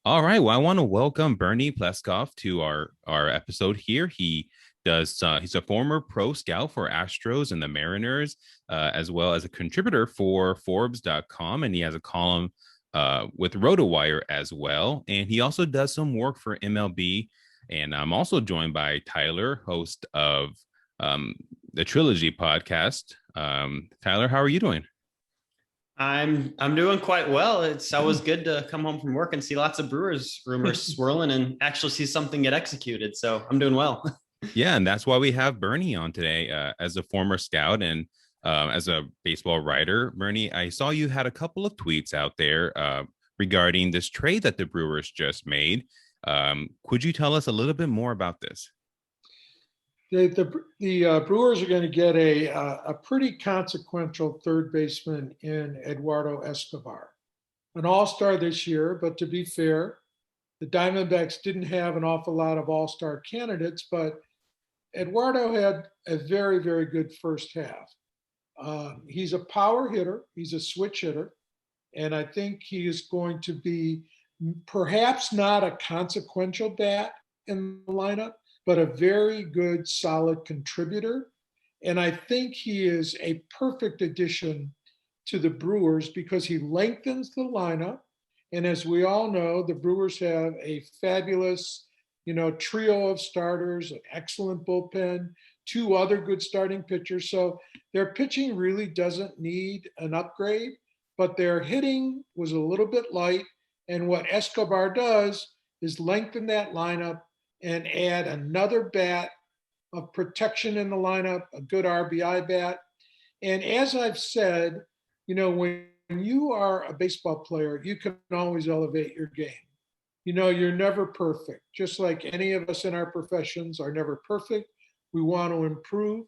All right. Well, I want to welcome Bernie Pleskoff to our episode here. He's a former pro scout for Astros and the Mariners, as well as a contributor for Forbes.com, and he has a column with RotoWire as well. And he also does some work for MLB. And I'm also joined by Tyler, host of um, the Trilogy podcast. Tyler, how are you doing? I'm doing quite well. It's always good to come home from work and see lots of Brewers rumors swirling and actually see something get executed. So I'm doing well. Yeah, and that's why we have Bernie on today as a former scout and as a baseball writer. Bernie, I saw you had a couple of tweets out there regarding this trade that the Brewers just made. Could you tell us a little bit more about this? The Brewers are going to get a pretty consequential third baseman in Eduardo Escobar, an all-star this year. But to be fair, the Diamondbacks didn't have an awful lot of all-star candidates, but Eduardo had a very, very good first half. He's a power hitter. He's a switch hitter. And I think he is going to be perhaps not a consequential bat in the lineup, but a very good, solid contributor. And I think he is a perfect addition to the Brewers because he lengthens the lineup. And as we all know, the Brewers have a fabulous, trio of starters, an excellent bullpen, two other good starting pitchers. So their pitching really doesn't need an upgrade, but their hitting was a little bit light. And what Escobar does is lengthen that lineup and add another bat of protection in the lineup, a good RBI bat. And as I've said, when you are a baseball player, you can always elevate your game. You're never perfect. Just like any of us in our professions are never perfect. We want to improve.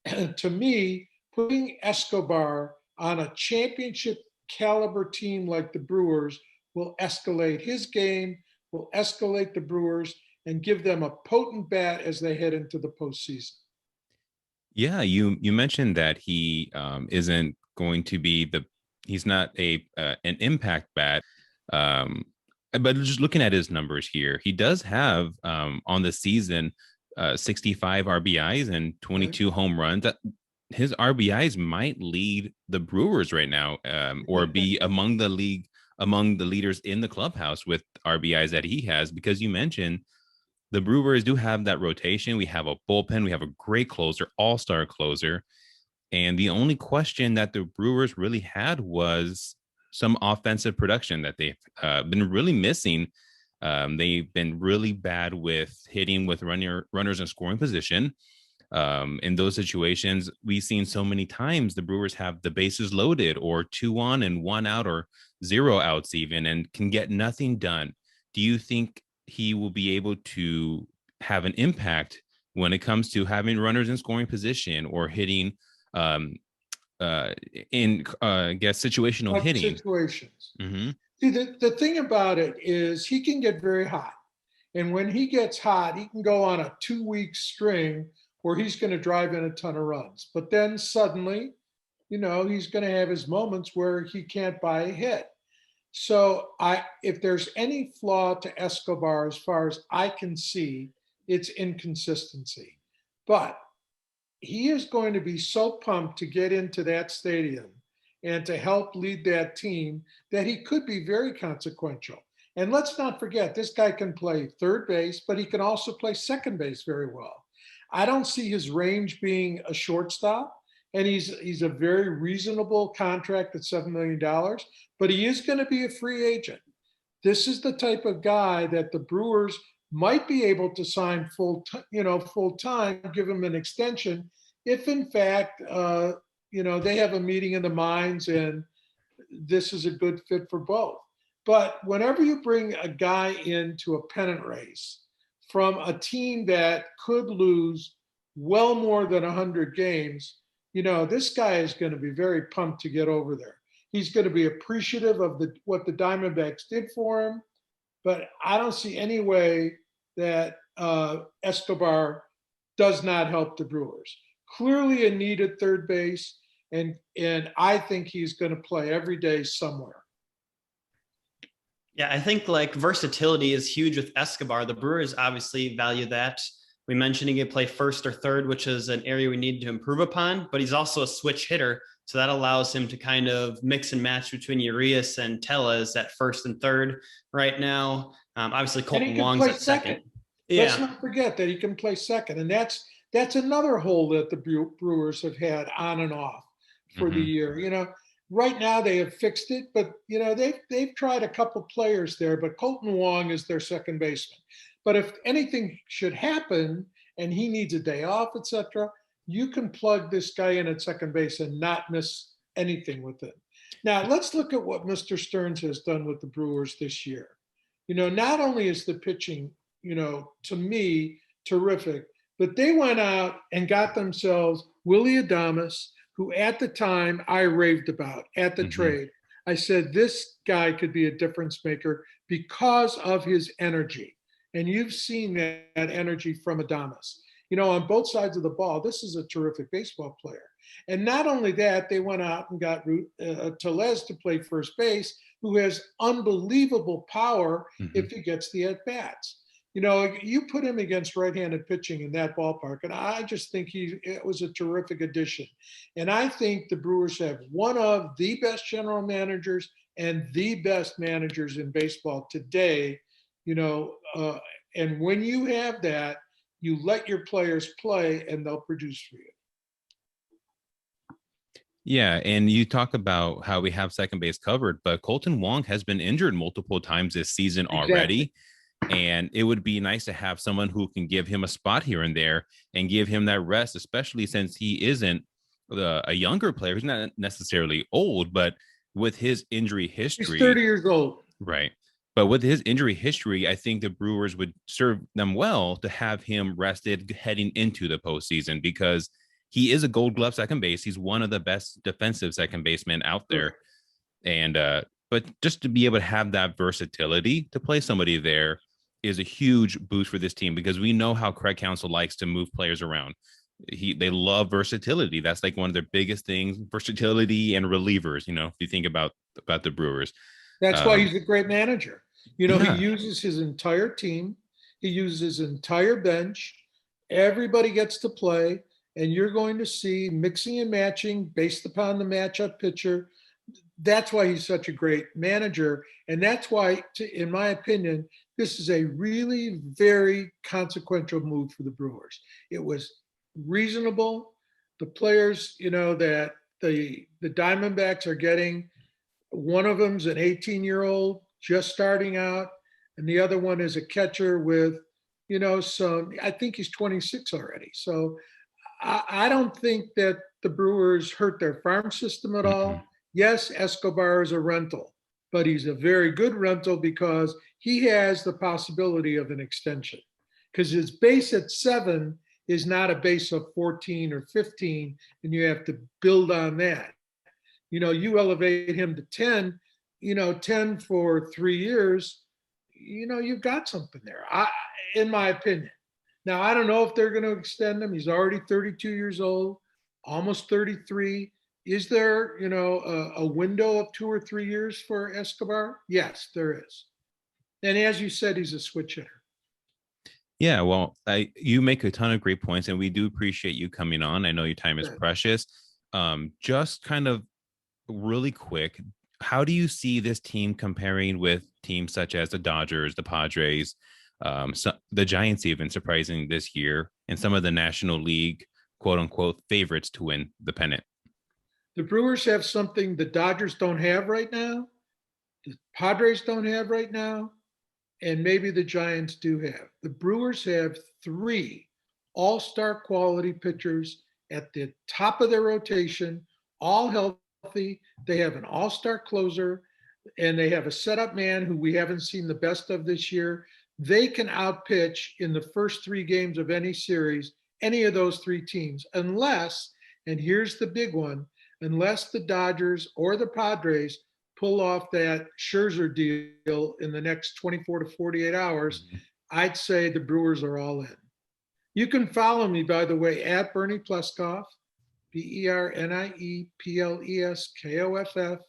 And to me, putting Escobar on a championship caliber team like the Brewers will escalate his game, will escalate the Brewers, and give them a potent bat as they head into the postseason. Yeah, you mentioned that he isn't going to be he's not a an impact bat. Um, but just looking at his numbers here, he does have on the season 65 RBIs and Right? 22 home runs. His RBIs might lead the Brewers right now, or be among the leaders in the clubhouse with RBIs that he has. Because you mentioned the Brewers do have that rotation. We have a bullpen. We have a great closer, all-star closer. And the only question that the Brewers really had was some offensive production that they've been really missing. They've been really bad with hitting with runners in scoring position. In those situations, we've seen so many times the Brewers have the bases loaded or two on and one out or zero outs even and can get nothing done. Do you think he will be able to have an impact when it comes to having runners in scoring position or hitting um, in I guess situational Clutch hitting? situations. Mm-hmm. See, the thing about it is he can get very hot. And when he gets hot, he can go on a 2 week string where he's going to drive in a ton of runs. But then suddenly, he's going to have his moments where he can't buy a hit. So if there's any flaw to Escobar, as far as I can see, it's inconsistency. But he is going to be so pumped to get into that stadium and to help lead that team that he could be very consequential. And let's not forget, this guy can play third base, but he can also play second base very well. I don't see his range being a shortstop, and he's a very reasonable contract at $7 million, but he is going to be a free agent. This is the type of guy that the Brewers might be able to sign full time, give him an extension, if in fact, they have a meeting in the minds and this is a good fit for both. But whenever you bring a guy into a pennant race from a team that could lose well more than 100 games, this guy is going to be very pumped to get over there. He's going to be appreciative of what the Diamondbacks did for him, but I don't see any way that Escobar does not help the Brewers. Clearly a need at third base, and I think he's going to play every day somewhere. Yeah, I think like versatility is huge with Escobar. The Brewers obviously value that. We mentioned he could play first or third, which is an area we need to improve upon, but he's also a switch hitter. So that allows him to kind of mix and match between Urias and Tellez at first and third right now. Obviously, And he Colton can Wong's play at second. Let's Yeah. not forget that he can play second, and that's another hole that the Brewers have had on and off for the Mhm. year. Right now they have fixed it, but they've tried a couple players there, but Colton Wong is their second baseman. But if anything should happen and he needs a day off, etc., you can plug this guy in at second base and not miss anything with it. Now let's look at what Mr. Stearns has done with the Brewers this year. Not only is the pitching, to me, terrific, but they went out and got themselves Willie Adames, who at the time I raved about at the Mhm. trade. I said, this guy could be a difference maker because of his energy. And you've seen that energy from Adames. On both sides of the ball, this is a terrific baseball player. And not only that, they went out and got Tellez to play first base, who has unbelievable power Mhm. if he gets the at bats. You put him against right-handed pitching in that ballpark, and I just think it was a terrific addition. And I think the Brewers have one of the best general managers and the best managers in baseball today. And when you have that, you let your players play, and they'll produce for you. Yeah, and you talk about how we have second base covered, but Colton Wong has been injured multiple times this season Exactly. already. And it would be nice to have someone who can give him a spot here and there and give him that rest, especially since he isn't a younger player. He's not necessarily old, but with his injury He's 30 history, years old. right? But with his injury history, I think the Brewers would serve them well to have him rested heading into the postseason because he is a gold glove second base. He's one of the best defensive second basemen out there. And but just to be able to have that versatility to play somebody there is a huge boost for this team because we know how Craig Counsell likes to move players around. They love versatility. That's like one of their biggest things, versatility and relievers. If you think about the Brewers. That's why Um, he's a great manager. He yeah. uses his entire team, he uses his entire bench. Everybody gets to play, and you're going to see mixing and matching based upon the matchup pitcher. That's why he's such a great manager. And that's why, in my opinion, this is a really very consequential move for the Brewers. It was reasonable. The players, that the Diamondbacks are getting, one of them's an 18-year-old just starting out, and the other one is a catcher with, I think he's 26 already. So I don't think that the Brewers hurt their farm system at Mhm. all. Yes, Escobar is a rental, but he's a very good rental because he has the possibility of an extension. Because his base at 7 is not a base of 14 or 15, and you have to build on that. You elevate him to 10, 10 for 3 years, you've got something there, in my opinion. Now, I don't know if they're going to extend him. He's already 32 years old, almost 33. Is there, a window of 2 or 3 years for Escobar? Yes, there is. And as you said, he's a switch hitter. Yeah, well, you make a ton of great points, and we do appreciate you coming on. I know your time is Good. precious. Just kind of really quick, how do you see this team comparing with teams such as the Dodgers, the Padres, the Giants, even surprising this year, and some of the National League quote unquote favorites to win the pennant? The Brewers have something the Dodgers don't have right now, the Padres don't have right now, and maybe the Giants do have. The Brewers have 3 all-star quality pitchers at the top of their rotation, all healthy. They have an all-star closer, and they have a setup man who we haven't seen the best of this year. They can outpitch in the first 3 games of any series, any of those 3 teams, unless, and here's the big one, unless the Dodgers or the Padres pull off that Scherzer deal in the next 24 to 48 hours, Mhm. I'd say the Brewers are all in. You can follow me, by the way, at Bernie Pleskoff, BerniePleskoff,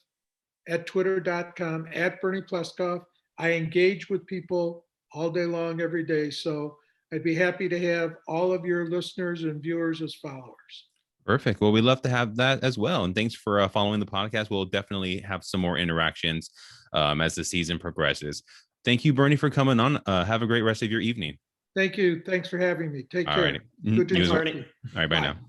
at twitter.com, at Bernie Pleskoff. I engage with people all day long, every day. So I'd be happy to have all of your listeners and viewers as followers. Perfect. Well, we'd love to have that as well. And thanks for following the podcast. We'll definitely have some more interactions as the season progresses. Thank you, Bernie, for coming on. Have a great rest of your evening. Thank you. Thanks for having me. Take All care. righty. Good to You as talk well. to you. All right. Bye Bye. now.